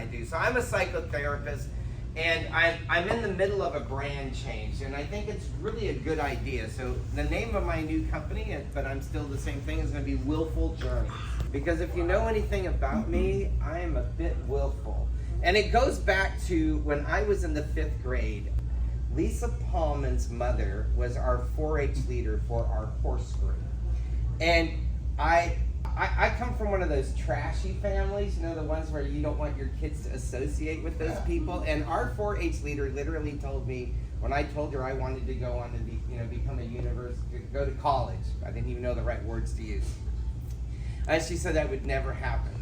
I do. So I'm a psychotherapist, and I'm in the middle of a brand change, and I think it's really a good idea. So the name of my new company, but I'm still the same thing, is going to be Willful Journey. Because if you know anything about me, I am a bit willful. And it goes back to when I was in the 5th grade. Lisa Paulman's mother was our 4-H leader for our horse group. And I come from one of those trashy families, you know, the ones where you don't want your kids to associate with those people. And our 4-H leader literally told me, when I told her I wanted to go on and become a university, go to college, I didn't even know the right words to use. And she said that would never happen.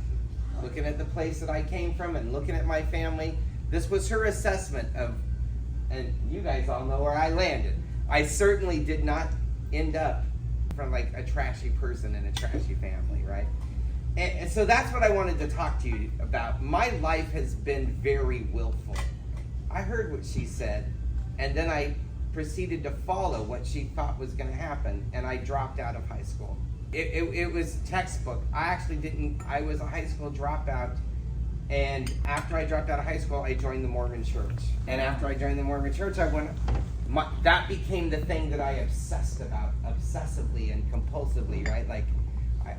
Looking at the place that I came from and looking at my family, this was her assessment of, and you guys all know where I landed. I certainly did not end up from like a trashy person in a trashy family, right? And so that's what I wanted to talk to you about. My life has been very willful. I heard what she said, and then I proceeded to follow what she thought was going to happen, and I dropped out of high school. It was textbook. I was a high school dropout, and after I dropped out of high school, I joined the Mormon church. And after I joined the Mormon church, that became the thing that I obsessed about, obsessively and compulsively, right? Like,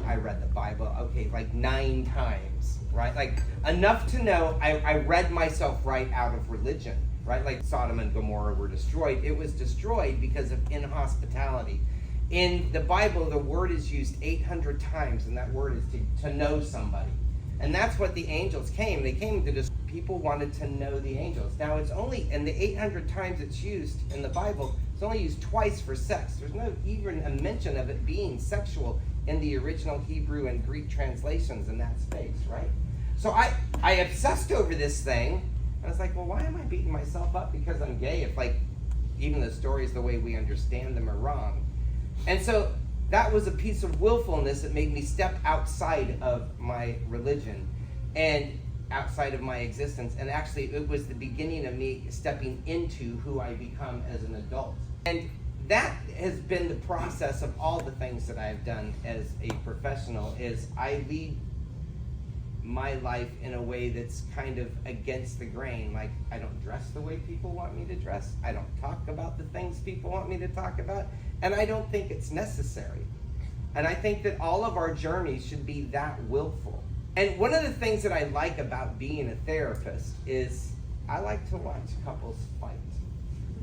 I read the Bible, like 9 times, right? Like, enough to know I read myself right out of religion, right? Like Sodom and Gomorrah were destroyed. It was destroyed because of inhospitality. In the Bible, the word is used 800 times, and that word is to know somebody. And that's what the angels came. They came to just, people wanted to know the angels. Now, it's only, in the 800 times it's used in the Bible, it's only used twice for sex. There's no even a mention of it being sexual in the original Hebrew and Greek translations in that space, right? So I obsessed over this thing. I was like, well, why am I beating myself up because I'm gay if, like, even the stories, the way we understand them, are wrong? And so that was a piece of willfulness that made me step outside of my religion and outside of my existence. And actually, it was the beginning of me stepping into who I become as an adult. And that has been the process of all the things that I've done as a professional, is I lead my life in a way that's kind of against the grain. Like, I don't dress the way people want me to dress. I don't talk about the things people want me to talk about. And I don't think it's necessary. And I think that all of our journeys should be that willful. And one of the things that I like about being a therapist is I like to watch couples fight.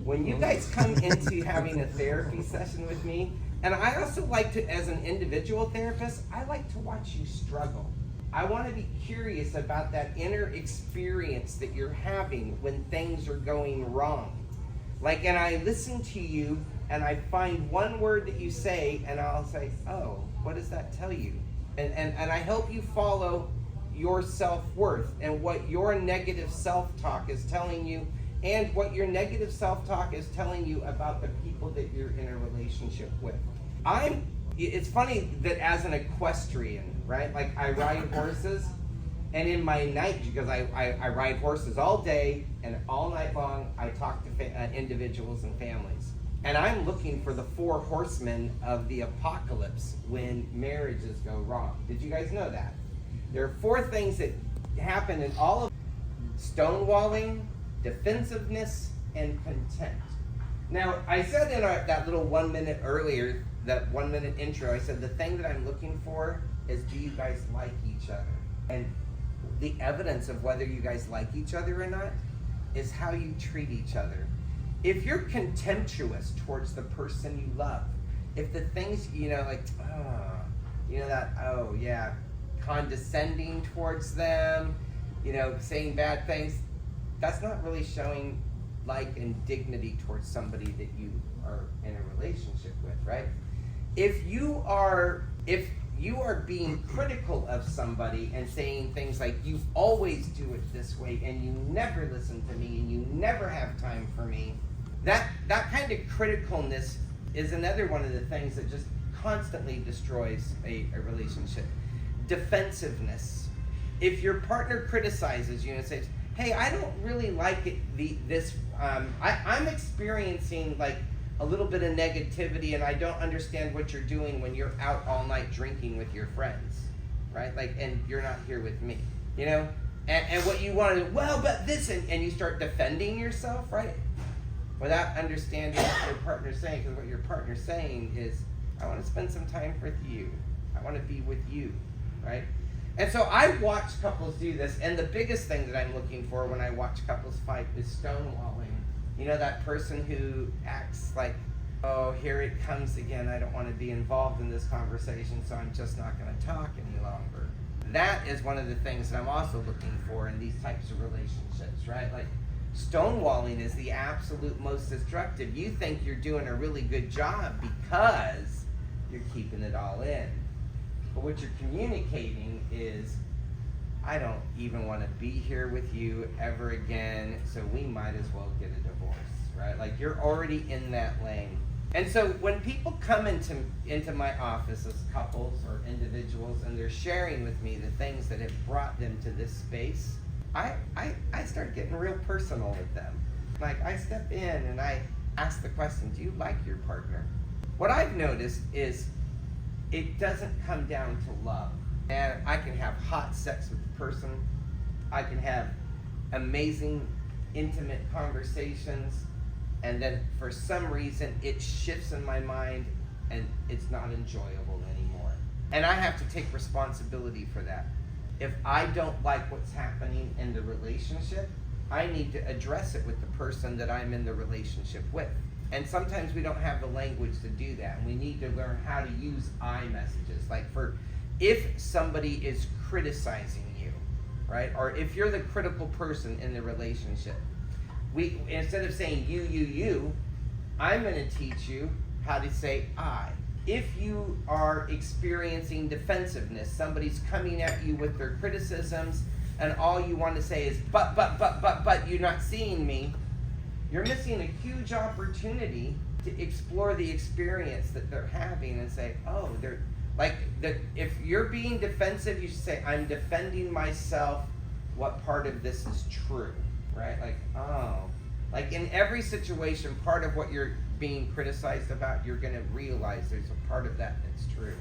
When you guys come into having a therapy session with me, and I also like to, as an individual therapist, I like to watch you struggle. I want to be curious about that inner experience that you're having when things are going wrong. Like, and I listen to you, and I find one word that you say, and I'll say, oh, what does that tell you? And I help you follow your self-worth and what your negative self-talk is telling you, and what your negative self-talk is telling you about the people that you're in a relationship with. It's funny that as an equestrian, right? Like, I ride horses, and in my night, because I ride horses all day and all night long, I talk to individuals and families. And I'm looking for the 4 horsemen of the apocalypse when marriages go wrong. Did you guys know that? There are 4 things that happen in all of stonewalling, defensiveness, and contempt. Now, I said in that little 1 minute earlier, that 1 minute intro, I said the thing that I'm looking for is, do you guys like each other? And the evidence of whether you guys like each other or not is how you treat each other. If you're contemptuous towards the person you love, if the things, like, condescending towards them, saying bad things, that's not really showing like and dignity towards somebody that you are in a relationship with, right? If you are being critical of somebody and saying things like, you always do it this way, and you never listen to me, and you never have time for me, that kind of criticalness is another one of the things that just constantly destroys a relationship. Defensiveness. If your partner criticizes you and says, hey, I don't really like it, I'm experiencing like a little bit of negativity, and I don't understand what you're doing when you're out all night drinking with your friends, right? Like, and you're not here with me. And what you want to do, well, but this, and you start defending yourself, right? Without understanding what your partner's saying, because what your partner's saying is, I want to spend some time with you. I want to be with you, right? And so I watch couples do this, and the biggest thing that I'm looking for when I watch couples fight is stonewalling. You know, that person who acts like, oh, here it comes again. I don't want to be involved in this conversation, so I'm just not going to talk any longer. That is one of the things that I'm also looking for in these types of relationships, right? Like, stonewalling is the absolute most destructive. You think you're doing a really good job because you're keeping it all in. But what you're communicating is, I don't even want to be here with you ever again, so we might as well get a divorce, right? Like, you're already in that lane. And so when people come into my office as couples or individuals, and they're sharing with me the things that have brought them to this space, I start getting real personal with them. Like, I step in and I ask the question, do you like your partner? What I've noticed is it doesn't come down to love. And I can have hot sex with the person. I can have amazing, intimate conversations. And then for some reason, it shifts in my mind and it's not enjoyable anymore. And I have to take responsibility for that. If I don't like what's happening in the relationship, I need to address it with the person that I'm in the relationship with. And sometimes we don't have the language to do that. And we need to learn how to use I messages. Like, if somebody is criticizing you, right? Or if you're the critical person in the relationship, instead of saying you, I'm going to teach you how to say I. If you are experiencing defensiveness, somebody's coming at you with their criticisms, and all you want to say is, but, you're not seeing me, you're missing a huge opportunity to explore the experience that they're having and say, oh, if you're being defensive, you should say, I'm defending myself. What part of this is true, right? Like, oh, like in every situation, part of what you're being criticized about, you're going to realize there's a part of that that's true.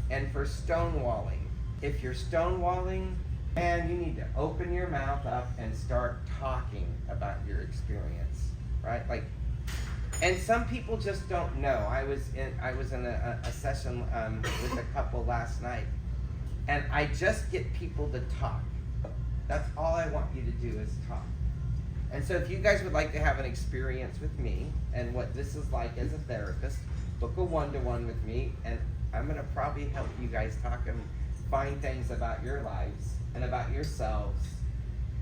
And for stonewalling, if you're stonewalling, man, you need to open your mouth up and start talking about your experience, right? Like, and some people just don't know. I was in a session with a couple last night, and I just get people to talk. That's all I want you to do is talk. And so if you guys would like to have an experience with me and what this is like as a therapist, book a one-to-one with me, and I'm going to probably help you guys talk and find things about your lives and about yourselves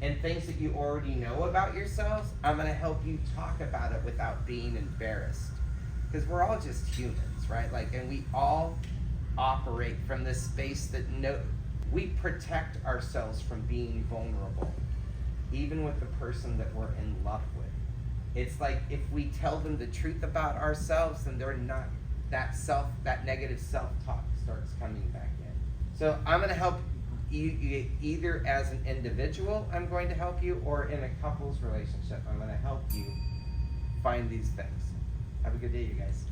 and things that you already know about yourselves. I'm going to help you talk about it without being embarrassed, because we're all just humans, right? Like, and we all operate from this space that we protect ourselves from being vulnerable, even with the person that we're in love with. It's like if we tell them the truth about ourselves, then they're not, that negative self-talk starts coming back in. So I'm going to help you either as an individual, I'm going to help you, or in a couple's relationship, I'm going to help you find these things. Have a good day, you guys.